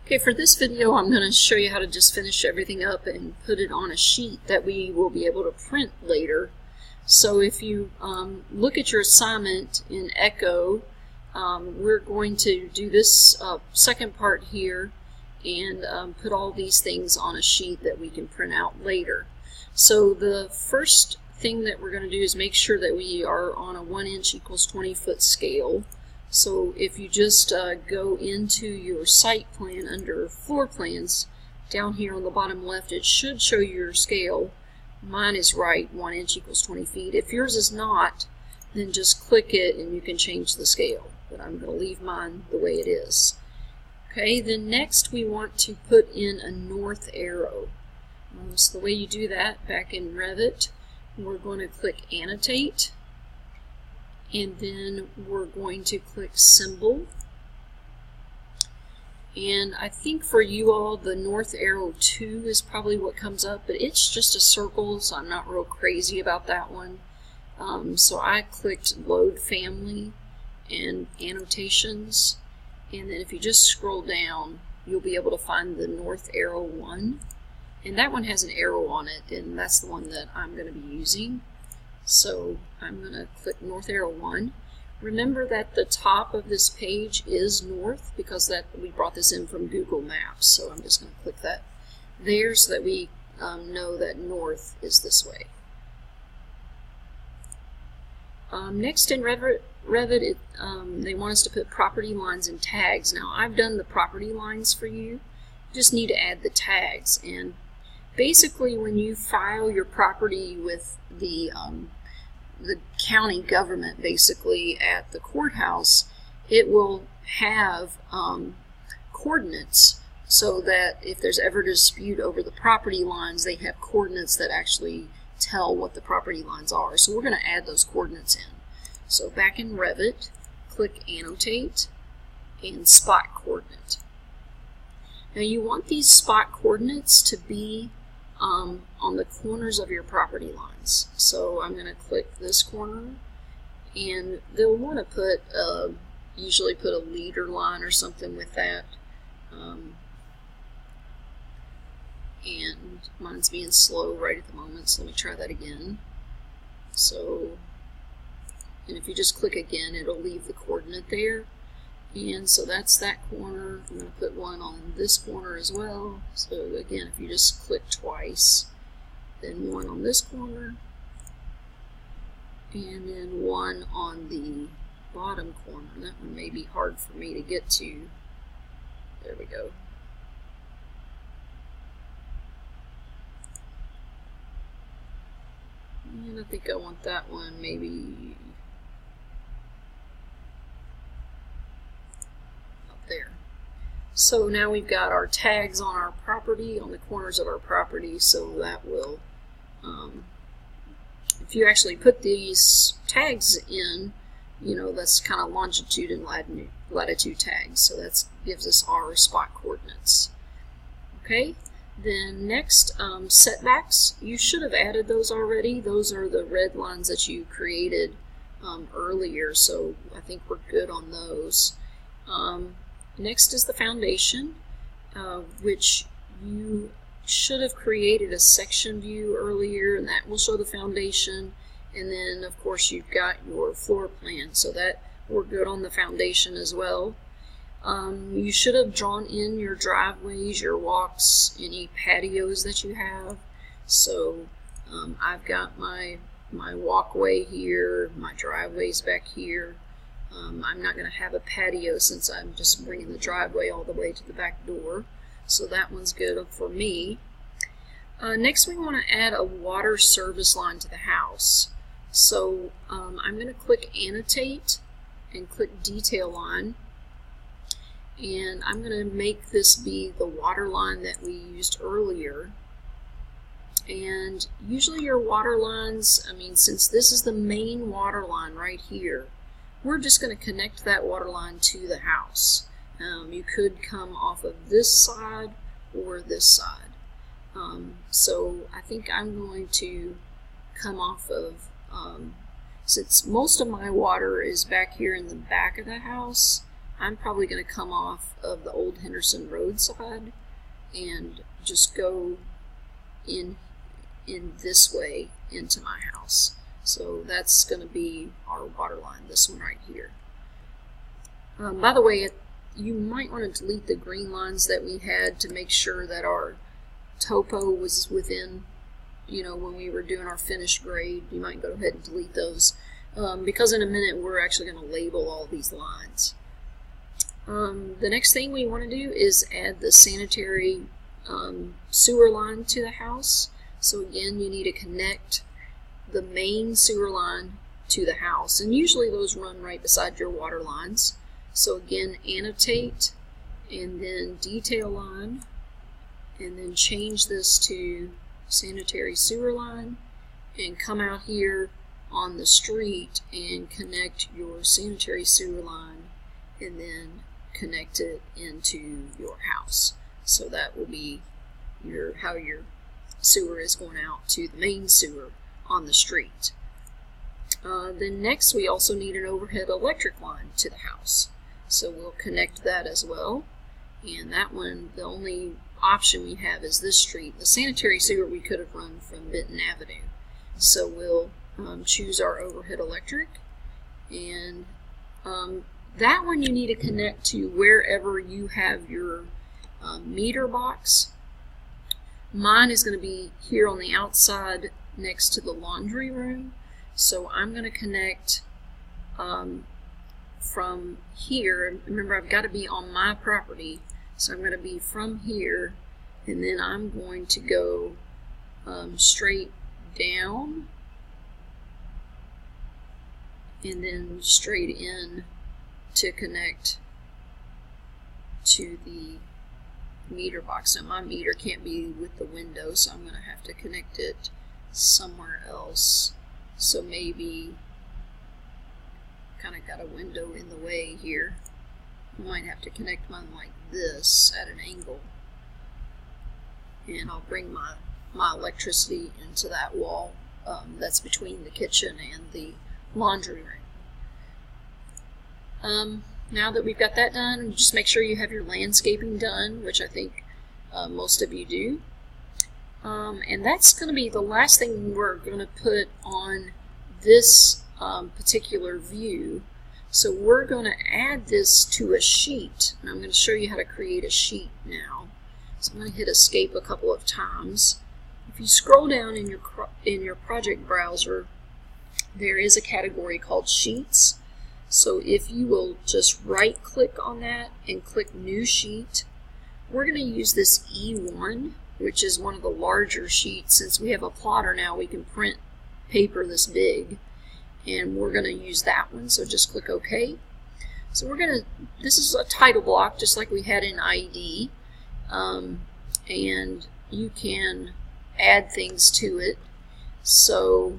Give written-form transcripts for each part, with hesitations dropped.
Okay, for this video I'm going to show you how to just finish everything up and put it on a sheet that we will be able to print later. So if you look at your assignment in Echo, we're going to do this second part here and put all these things on a sheet that we can print out later. So the first thing that we're going to do is make sure that we are on a 1 inch equals 20 foot scale. So if you just go into your site plan under floor plans, down here on the bottom left it should show you your scale. Mine is right, 1 inch equals 20 feet. If yours is not, then just click it and you can change the scale. But I'm going to leave mine the way it is. Okay, then next we want to put in a north arrow. So the way you do that, back in Revit, we're going to click Annotate. And then we're going to click Symbol. And I think for you all the north arrow 2 is probably what comes up, but it's just a circle, so I'm not real crazy about that one. So I clicked Load Family and Annotations, and then if you just scroll down you'll be able to find the north arrow 1, and that one has an arrow on it, and that's the one that I'm going to be using. So I'm going to click north arrow 1. Remember that the top of this page is north because we brought this in from Google Maps. So I'm just going to click that there so that we know that north is this way. Next in Revit they want us to put property lines and tags. Now I've done the property lines for you. You just need to add the tags. And basically when you file your property with the county government, basically at the courthouse, it will have coordinates so that if there's ever a dispute over the property lines, they have coordinates that actually tell what the property lines are. So we're going to add those coordinates in. So back in Revit, click Annotate and Spot Coordinate. Now you want these spot coordinates to be on the corners of your property lines. So I'm going to click this corner, and they'll want to put usually put a leader line or something with that. And mine's being slow right at the moment, so let me try that again. So, and if you just click again, it'll leave the coordinate there. And so that's that corner. I'm going to put one on this corner as well. So again, if you just click twice, then one on this corner, and then one on the bottom corner. That one may be hard for me to get to. There we go. And I think I want that one maybe there. So now we've got our tags on our property, on the corners of our property, so that will, if you actually put these tags in, you know, that's kind of longitude and latitude tags, so that gives us our spot coordinates. Okay, then next, setbacks. You should have added those already. Those are the red lines that you created earlier, so I think we're good on those. Next is the foundation, which you should have created a section view earlier, and that will show the foundation. And then of course you've got your floor plan, so that we're good on the foundation as well. You should have drawn in your driveways, your walks, any patios that you have. So I've got my walkway here, my driveway's back here. I'm not going to have a patio since I'm just bringing the driveway all the way to the back door. So that one's good for me. Next we want to add a water service line to the house. So I'm going to click Annotate and click Detail Line. And I'm going to make this be the water line that we used earlier. And usually your water lines, I mean, since this is the main water line right here, we're just going to connect that water line to the house. You could come off of this side or this side. So I think I'm going to come off of, since most of my water is back here in the back of the house, I'm probably going to come off of the old Henderson Road side and just go in this way into my house. So that's going to be our water line, this one right here. By the way, you might want to delete the green lines that we had to make sure that our topo was within, when we were doing our finished grade. You might go ahead and delete those because in a minute we're actually going to label all these lines. The next thing we want to do is add the sanitary sewer line to the house. So again, you need to connect the main sewer line to the house, and usually those run right beside your water lines. So again, annotate and then detail line, and then change this to sanitary sewer line, and come out here on the street and connect your sanitary sewer line, and then connect it into your house. So that will be how your sewer is going out to the main sewer on the street. Then next we also need an overhead electric line to the house. So we'll connect that as well. And that one, the only option we have is this street. The sanitary sewer we could have run from Benton Avenue. So we'll choose our overhead electric. And that one you need to connect to wherever you have your meter box. Mine is going to be here on the outside next to the laundry room. So I'm going to connect from here. Remember, I've got to be on my property. So I'm going to be from here, and then I'm going to go straight down and then straight in to connect to the meter box. Now my meter can't be with the window, so I'm going to have to connect it somewhere else. So maybe kind of got a window in the way here. I might have to connect mine like this at an angle, and I'll bring my electricity into that wall that's between the kitchen and the laundry room. Now that we've got that done, just make sure you have your landscaping done, which I think most of you do. And that's going to be the last thing we're going to put on this particular view. So we're going to add this to a sheet, and I'm going to show you how to create a sheet now. So I'm going to hit escape a couple of times. If you scroll down in your project browser, there is a category called Sheets. So if you will just right click on that and click New Sheet, we're going to use this E1, which is one of the larger sheets. Since we have a plotter now, we can print paper this big, and we're going to use that one. So just click OK. So this is a title block just like we had in ID, and you can add things to it. So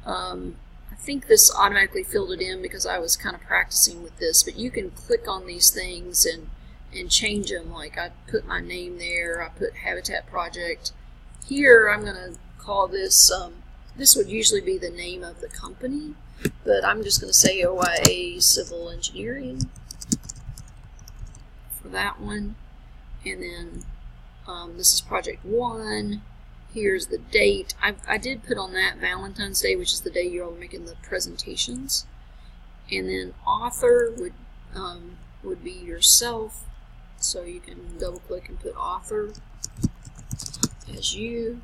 I think this automatically filled it in because I was kind of practicing with this, but you can click on these things and change them. Like I put my name there, I put Habitat Project. Here I'm going to call this, this would usually be the name of the company, but I'm just going to say OIA Civil Engineering for that one. And then this is Project 1. Here's the date. I did put on that Valentine's Day, which is the day you're all making the presentations. And then author would be yourself. So you can double click and put author as you.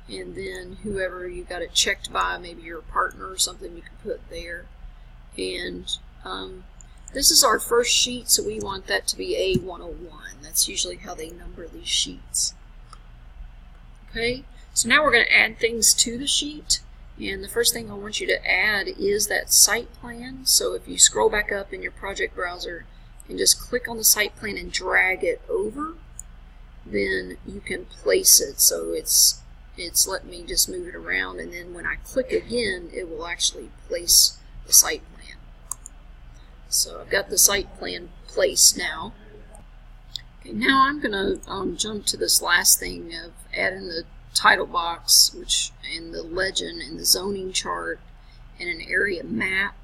And then whoever you got it checked by, maybe your partner or something, you can put there. And this is our first sheet, so we want that to be A101. That's usually how they number these sheets. Okay, so now we're going to add things to the sheet, and the first thing I want you to add is that site plan. So if you scroll back up in your project browser and just click on the site plan and drag it over, then you can place it. So it's letting me just move it around, and then when I click again, it will actually place the site plan. So I've got the site plan placed now. Okay, now I'm going to jump to this last thing of adding the title box, and the legend, and the zoning chart, and an area map.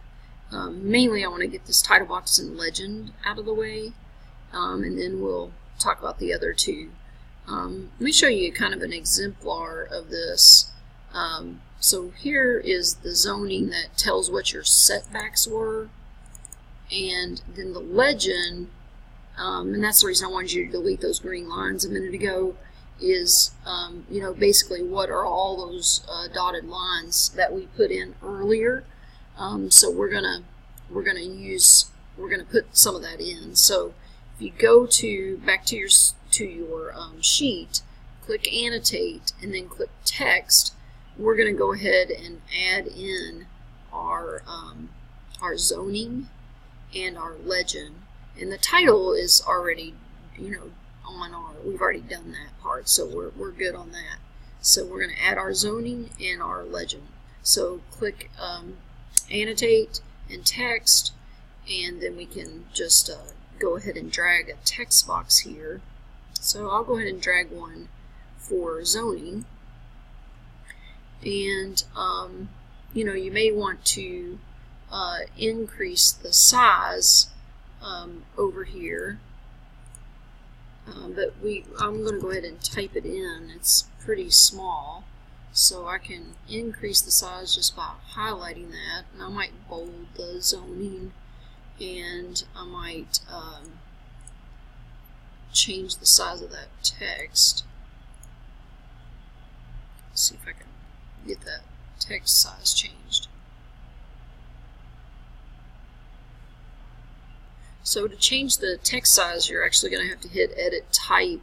Mainly I want to get this title box and legend out of the way, and then we'll talk about the other two. Let me show you kind of an exemplar of this. So here is the zoning that tells what your setbacks were, and then the legend, and that's the reason I wanted you to delete those green lines a minute ago, is you know, basically what are all those dotted lines that we put in earlier. So we're gonna put some of that in. So if you go back to your sheet, click annotate, and then click text, we're going to go ahead and add in our zoning and our legend. And the title is already, you know, we've already done that part, so we're good on that. So we're going to add our zoning and our legend. So click annotate and text, and then we can just go ahead and drag a text box here. So I'll go ahead and drag one for zoning. And you know, you may want to increase the size over here, but I'm going to go ahead and type it in. It's pretty small, so I can increase the size just by highlighting that. And I might bold the zoning, and I might change the size of that text. Let's see if I can get that text size changed. So to change the text size, you're actually going to have to hit edit type,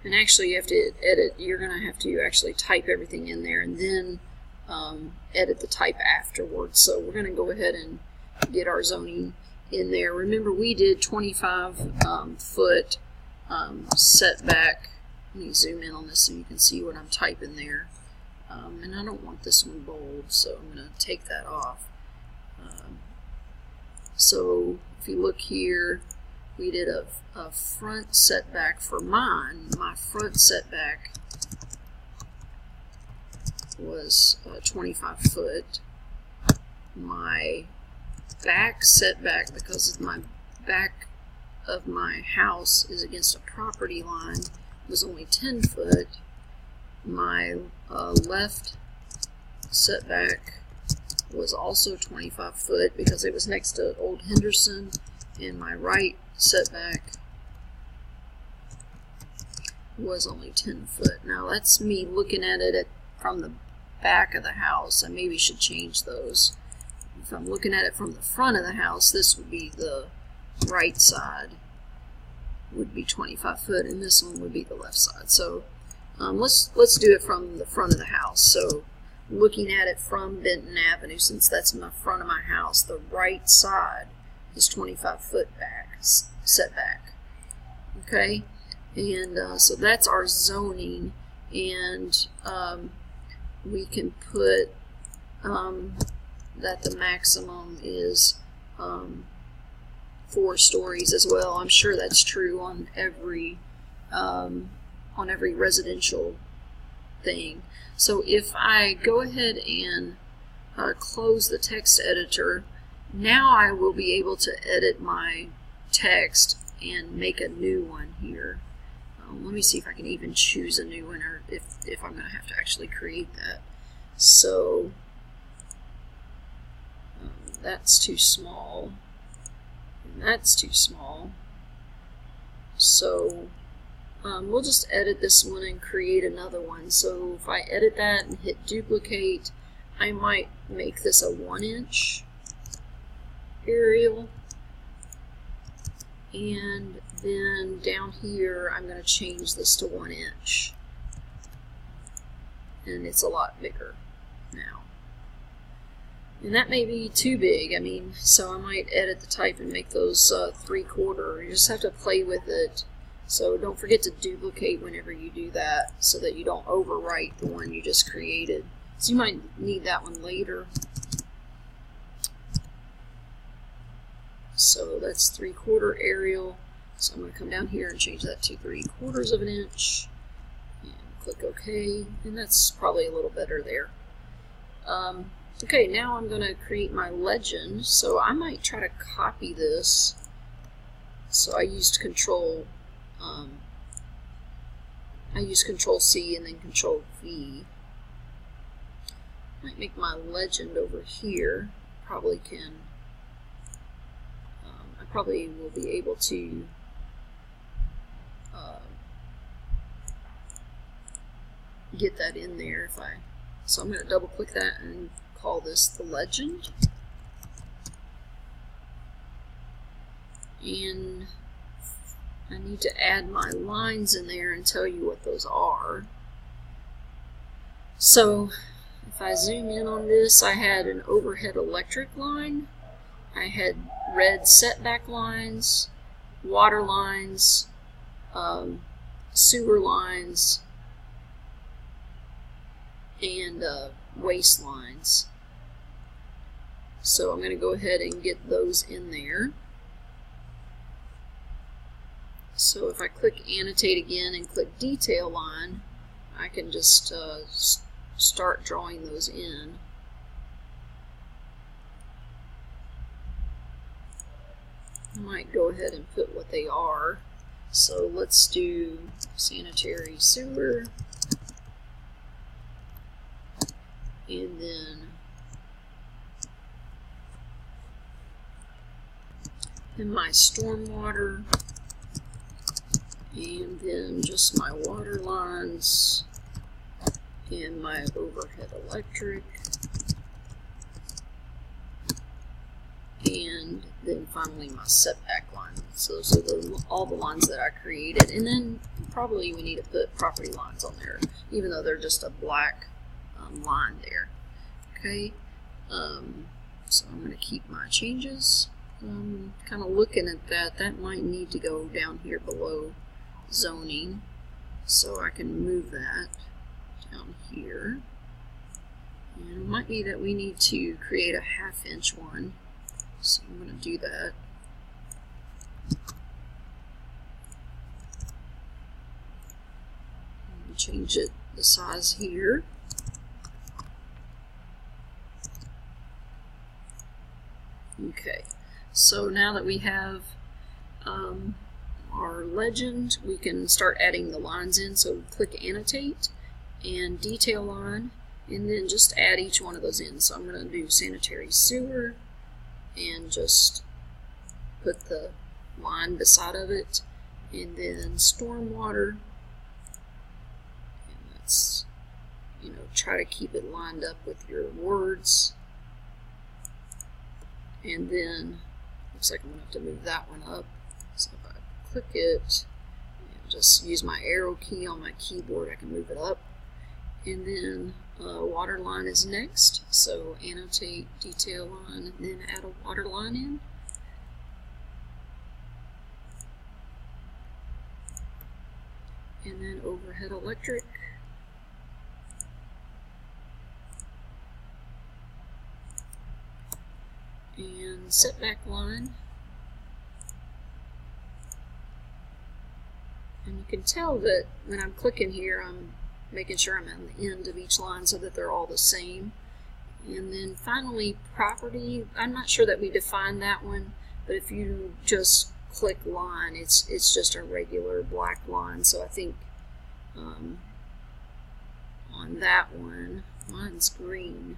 and actually you have to edit, you're going to have to actually type everything in there and then edit the type afterwards. So we're going to go ahead and get our zoning in there. Remember, we did 25 foot setback. Let me zoom in on this so you can see what I'm typing there. And I don't want this one bold, so I'm going to take that off. So if you look here, we did a front setback for mine. My front setback was 25 foot. My back setback, because my back of my house is against a property line, was only 10 foot. My left setback was also 25 foot because it was next to Old Henderson, and my right setback was only 10 foot. Now that's me looking at it from the back of the house. I maybe should change those. If I'm looking at it from the front of the house, this would be the right side, would be 25 foot, and this one would be the left side. So let's do it from the front of the house. So looking at it from Benton Avenue, since that's the front of my house, the right side is 25 foot back setback. Okay, and so that's our zoning, and we can put that the maximum is 4 stories as well. I'm sure that's true on every residential thing. So if I go ahead and close the text editor, now I will be able to edit my text and make a new one here. Let me see if I can even choose a new one, or if I'm going to have to actually create that. So that's too small, and that's too small. So we'll just edit this one and create another one. So if I edit that and hit duplicate, I might make this a 1-inch aerial. And then down here, I'm going to change this to 1 inch. And it's a lot bigger now. And that may be too big. I mean, so I might edit the type and make those 3/4. You just have to play with it. So don't forget to duplicate whenever you do that, so that you don't overwrite the one you just created. So you might need that one later. So that's 3/4 aerial. So I'm going to come down here and change that to 3/4 of an inch. And click OK. And that's probably a little better there. Okay, now I'm going to create my legend. So I might try to copy this. So I used Control C and then Control V. Might make my legend over here. Probably can. I probably will be able to get that in there if I. So I'm going to double click that and call this the legend. And I need to add my lines in there and tell you what those are. So if I zoom in on this, I had an overhead electric line, I had red setback lines, water lines, sewer lines, and waste lines. So I'm going to go ahead and get those in there. So if I click annotate again and click detail line, I can just start drawing those in. I might go ahead and put what they are. So let's do sanitary sewer, and then my stormwater, and then just my water lines, and my overhead electric, and then finally my setback line. So those are all the lines that I created, and then probably we need to put property lines on there, even though they're just a black line there. Okay, so I'm going to keep my changes. Kind of looking at that, that might need to go down here below zoning, so I can move that down here. And it might be that we need to create a 1/2 inch one, so I'm going to do that. Change it the size here. Okay, so now that we have our legend, we can start adding the lines in. So click annotate and detail line, and then just add each one of those in. So I'm going to do sanitary sewer and just put the line beside of it, and then stormwater, and that's, you know, try to keep it lined up with your words. And then looks like I'm going to have to move that one up. So if I click it and just use my arrow key on my keyboard, I can move it up. And then water line is next. So annotate detail line and then add a water line in. And then overhead electric. And setback line. And you can tell that when I'm clicking here, I'm making sure I'm at the end of each line so that they're all the same. And then finally, property. I'm not sure that we defined that one, but if you just click line, it's just a regular black line. So I think on that one, mine's green.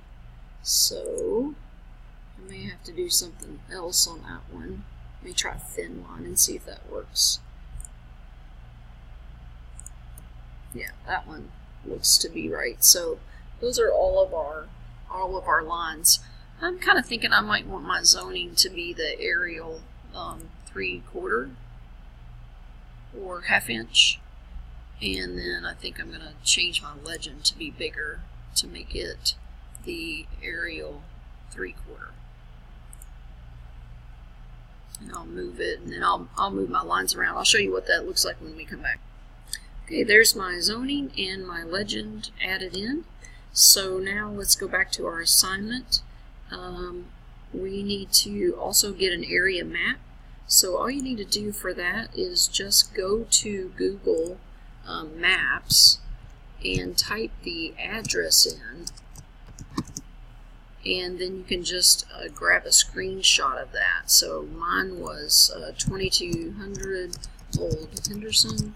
So I may have to do something else on that one. Let me try thin line and see if that works. Yeah, that one looks to be right. So those are all of our lines. I'm kind of thinking I might want my zoning to be the aerial 3/4 or 1/2 inch, and then I think I'm going to change my legend to be bigger to make it the aerial 3/4. And I'll move it, and then I'll move my lines around. I'll show you what that looks like when we come back. Okay, there's my zoning and my legend added in. So now let's go back to our assignment. We need to also get an area map. So all you need to do for that is just go to Google Maps and type the address in. and then you can just grab a screenshot of that. So mine was 2200 Old Henderson,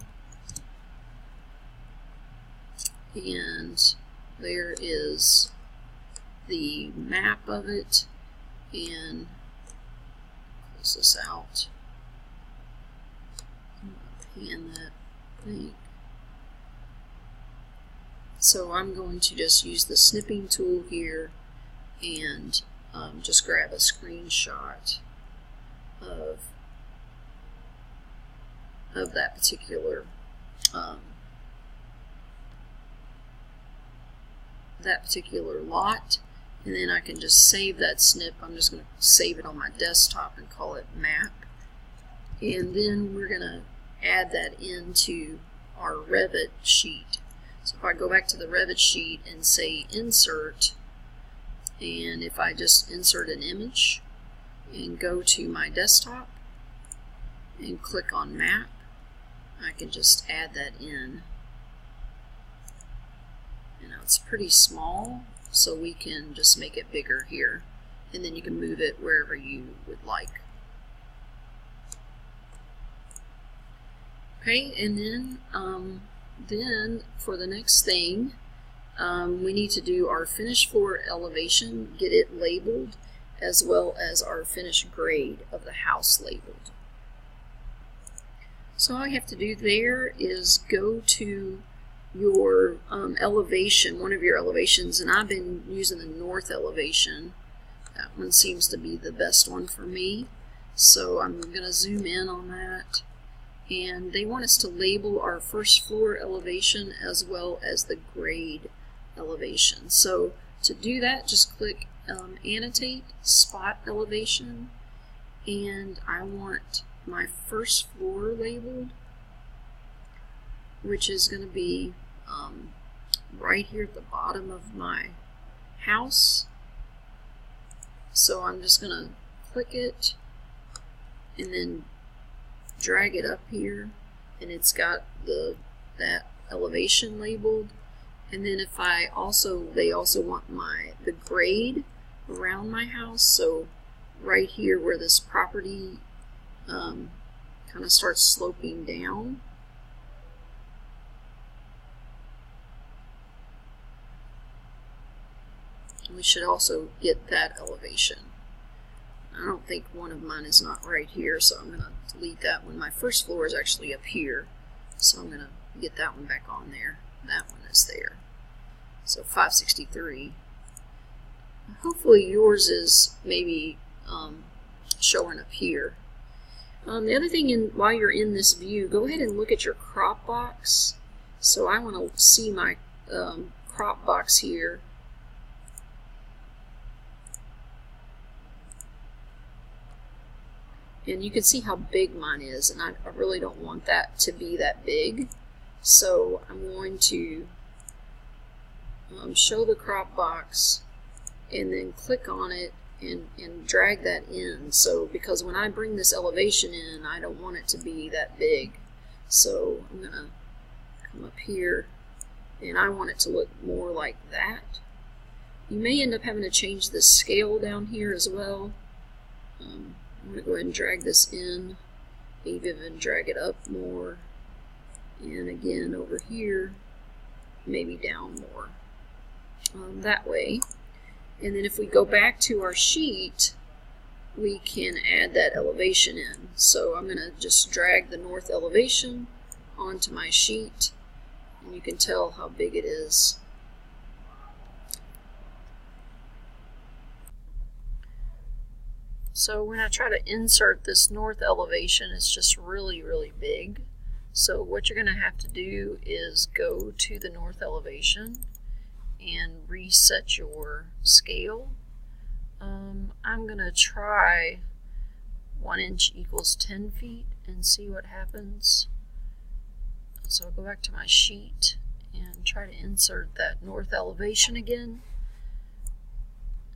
and there is the map of it, and close this out. I'm going to pan that thing. So I'm going to just use the snipping tool here and just grab a screenshot of that particular lot, and then I can just save that snip. I'm just going to save it on my desktop and call it map, and then we're going to add that into our Revit sheet. So if I go back to the Revit sheet and say insert, and if I just insert an image and go to my desktop and click on map, I can just add that in. You know, it's pretty small, so we can just make it bigger here, and then you can move it wherever you would like. Okay, and then for the next thing, we need to do our finished floor elevation, get it labeled, as well as our finished grade of the house labeled. So all you have to do there is go to your elevation, one of your elevations, and I've been using the north elevation. That one seems to be the best one for me. So I'm going to zoom in on that. And they want us to label our first floor elevation as well as the grade elevation. So to do that, just click Annotate, Spot Elevation, and I want my first floor labeled, which is going to be right here at the bottom of my house. So I'm just going to click it and then drag it up here, and it's got that elevation labeled. And then if they also want the grade around my house. So right here where this property kind of starts sloping down, we should also get that elevation. I don't think one of mine is not right here, so I'm going to delete that one. My first floor is actually up here, so I'm going to get that one back on there. That one is there. So 563. Hopefully yours is maybe showing up here. The other thing, while you're in this view, go ahead and look at your crop box. So I want to see my crop box here. And you can see how big mine is, and I really don't want that to be that big. So I'm going to show the crop box and then click on it and drag that in. So because when I bring this elevation in, I don't want it to be that big. So I'm going to come up here, and I want it to look more like that. You may end up having to change the scale down here as well. I'm going to go ahead and drag this in, even drag it up more, and again over here, maybe down more, that way. And then if we go back to our sheet, we can add that elevation in. So I'm going to just drag the north elevation onto my sheet, and you can tell how big it is. So when I try to insert this north elevation, it's just really, really big. So what you're going to have to do is go to the north elevation and reset your scale. I'm going to try 1 inch equals 10 feet and see what happens. So I'll go back to my sheet and try to insert that north elevation again.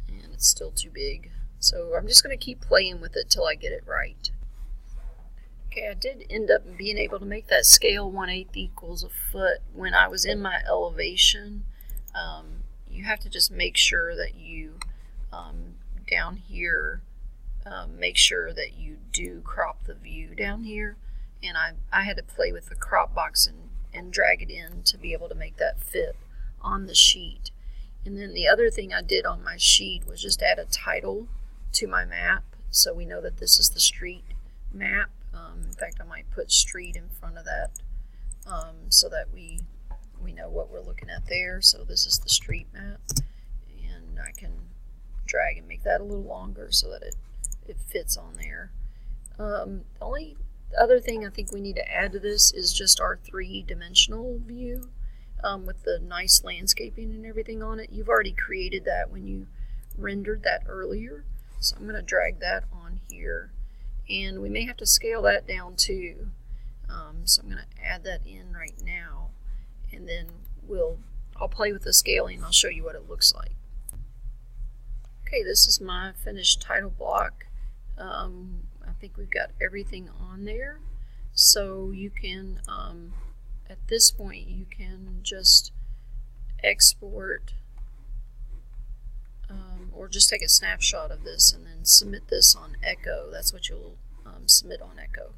And it's still too big. So I'm just going to keep playing with it till I get it right. Okay, I did end up being able to make that scale 1/8 equals a foot when I was in my elevation. You have to just make sure that you down here, make sure that you do crop the view down here. And I had to play with the crop box and drag it in to be able to make that fit on the sheet. And then the other thing I did on my sheet was just add a title to my map, so we know that this is the street map. In fact, I might put street in front of that so that we know what we're looking at there. So this is the street map, and I can drag and make that a little longer so that it fits on there. The only other thing I think we need to add to this is just our 3-dimensional view with the nice landscaping and everything on it. You've already created that when you rendered that earlier, so I'm going to drag that on here, and we may have to scale that down too. So I'm going to add that in right now, and then I'll play with the scaling and I'll show you what it looks like. Okay, this is my finished title block. I think we've got everything on there, so you can at this point you can just export or just take a snapshot of this and then submit this on Echo. That's what you'll submit on Echo.